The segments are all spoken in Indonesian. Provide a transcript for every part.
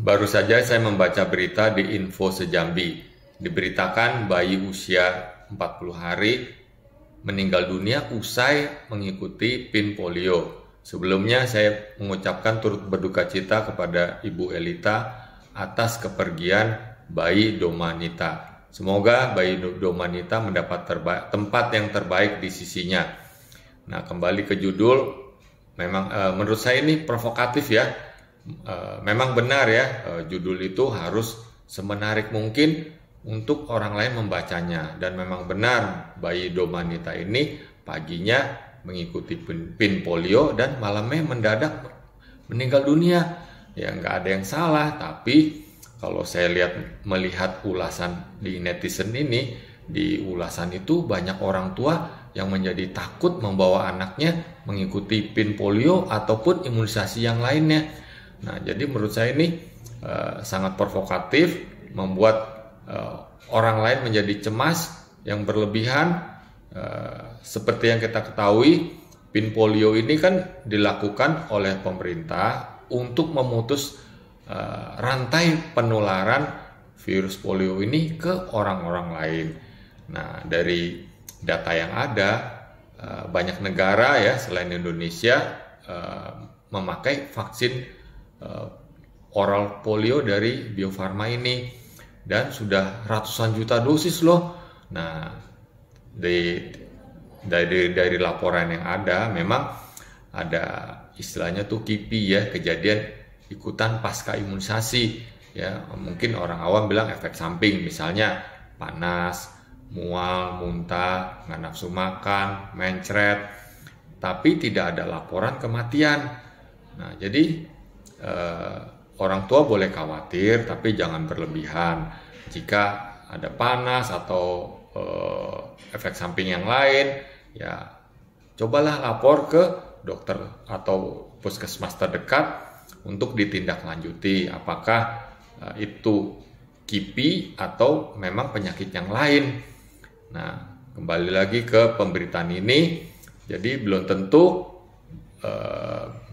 Baru saja saya membaca berita di Info Sejambi. Diberitakan bayi usia 40 hari meninggal dunia usai mengikuti PIN polio. Sebelumnya saya mengucapkan turut berduka cita kepada Ibu Elita atas kepergian bayi Domanita. Semoga bayi Domanita mendapat tempat yang terbaik di sisinya. Nah, kembali ke judul, memang menurut saya ini provokatif ya. Memang benar ya, judul itu harus semenarik mungkin untuk orang lain membacanya. Dan memang benar bayi Domanita ini paginya mengikuti PIN polio dan malamnya mendadak meninggal dunia. Ya nggak ada yang salah, tapi kalau saya melihat ulasan di netizen ini, di ulasan itu banyak orang tua yang menjadi takut membawa anaknya mengikuti PIN polio ataupun imunisasi yang lainnya. Nah, jadi menurut saya ini sangat provokatif, membuat orang lain menjadi cemas yang berlebihan. Seperti yang kita ketahui, PIN polio ini kan dilakukan oleh pemerintah untuk memutus rantai penularan virus polio ini ke orang-orang lain. Nah, dari data yang ada, banyak negara ya selain Indonesia memakai vaksin oral polio dari Bio Farma ini, dan sudah ratusan juta dosis loh. Nah, dari laporan yang ada, memang ada istilahnya tuh KIPI ya, kejadian ikutan pasca imunisasi ya. Mungkin orang awam bilang efek samping, misalnya panas, mual, muntah, nggak nafsu makan, mencret, tapi tidak ada laporan kematian. Nah, jadi orang tua boleh khawatir, tapi jangan berlebihan. Jika ada panas atau efek samping yang lain, ya cobalah lapor ke dokter atau puskesmas terdekat untuk ditindaklanjuti apakah itu KIPI atau memang penyakit yang lain. Nah, kembali lagi ke pemberitaan ini, jadi belum tentu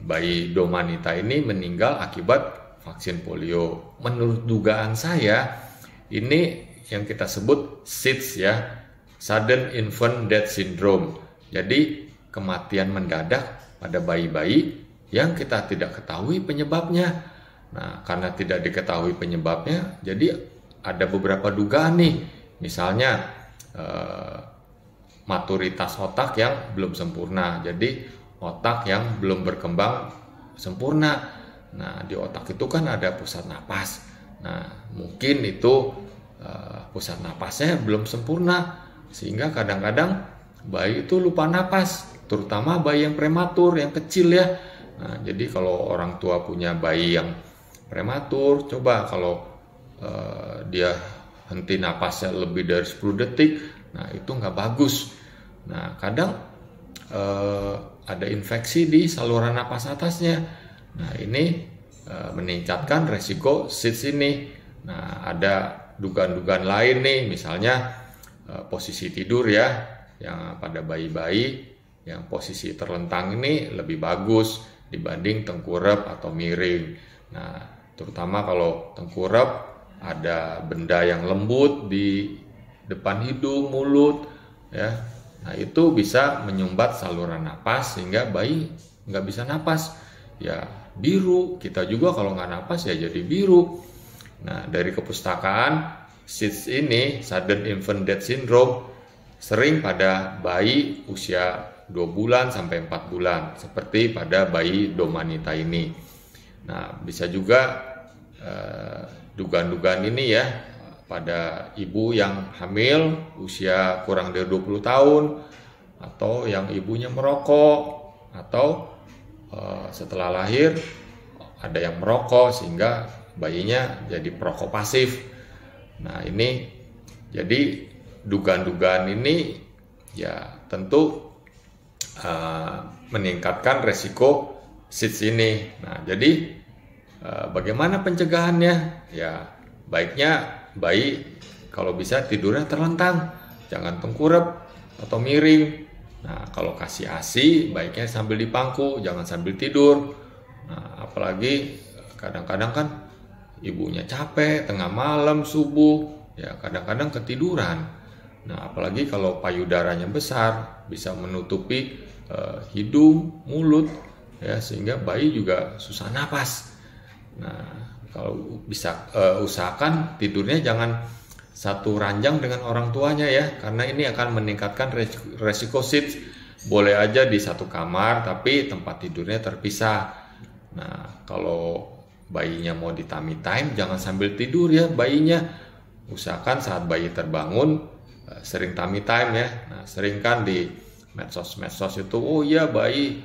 bayi Domanita ini meninggal akibat vaksin polio. Menurut dugaan saya, ini yang kita sebut SIDS ya, Sudden Infant Death Syndrome. Jadi kematian mendadak pada bayi-bayi yang kita tidak ketahui penyebabnya. Nah, karena tidak diketahui penyebabnya, jadi ada beberapa dugaan nih. Misalnya maturitas otak yang belum sempurna. Jadi otak yang belum berkembang sempurna. Nah, di otak itu kan ada pusat napas. Nah, mungkin itu pusat napasnya belum sempurna, sehingga kadang-kadang bayi itu lupa napas, terutama bayi yang prematur, yang kecil ya. Nah, jadi kalau orang tua punya bayi yang prematur, coba kalau dia henti napasnya lebih dari 10 detik, nah itu nggak bagus. Nah, kadang ada infeksi di saluran napas atasnya. Nah, ini meningkatkan resiko SIDS ini. Nah, ada dugaan-dugaan lain nih, misalnya posisi tidur ya, yang pada bayi-bayi yang posisi terlentang ini lebih bagus dibanding tengkurap atau miring. Nah, terutama kalau tengkurap ada benda yang lembut di depan hidung, mulut ya. Nah, itu bisa menyumbat saluran napas sehingga bayi nggak bisa napas. Ya, biru. Kita juga kalau nggak napas ya jadi biru. Nah, dari kepustakaan, SIDS ini, Sudden Infant Death Syndrome, sering pada bayi usia 2 bulan sampai 4 bulan, seperti pada bayi Domanita ini. Nah, bisa juga dugaan-dugaan ini ya pada ibu yang hamil usia kurang dari 20 tahun, atau yang ibunya merokok, atau setelah lahir ada yang merokok sehingga bayinya jadi perokok pasif. Nah, ini jadi dugaan-dugaan ini ya tentu meningkatkan resiko SIDS ini. Nah, jadi bagaimana pencegahannya? Ya, baiknya bayi kalau bisa tidurnya terlentang, jangan tengkurap atau miring. Nah, kalau kasih ASI baiknya sambil dipangku, jangan sambil tidur. Nah, apalagi kadang-kadang kan ibunya capek, tengah malam, subuh, ya kadang-kadang ketiduran. Nah, apalagi kalau payudaranya besar, bisa menutupi hidung, mulut, ya sehingga bayi juga susah napas. Nah, kalau bisa usahakan tidurnya jangan satu ranjang dengan orang tuanya ya, karena ini akan meningkatkan resiko SIDS. Boleh aja di satu kamar, tapi tempat tidurnya terpisah. Nah, kalau bayinya mau di tummy time, jangan sambil tidur ya bayinya. Usahakan saat bayi terbangun, sering tummy time ya. Nah, sering kan di medsos-medsos itu, oh iya bayi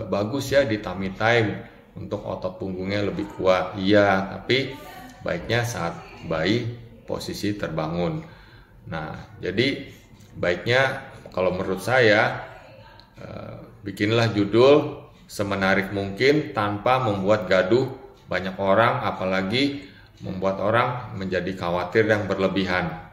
bagus ya di tummy time, untuk otot punggungnya lebih kuat. Iya, tapi baiknya saat bayi posisi terbangun. Nah, jadi baiknya kalau menurut saya bikinlah judul semenarik mungkin tanpa membuat gaduh banyak orang, apalagi membuat orang menjadi khawatir yang berlebihan.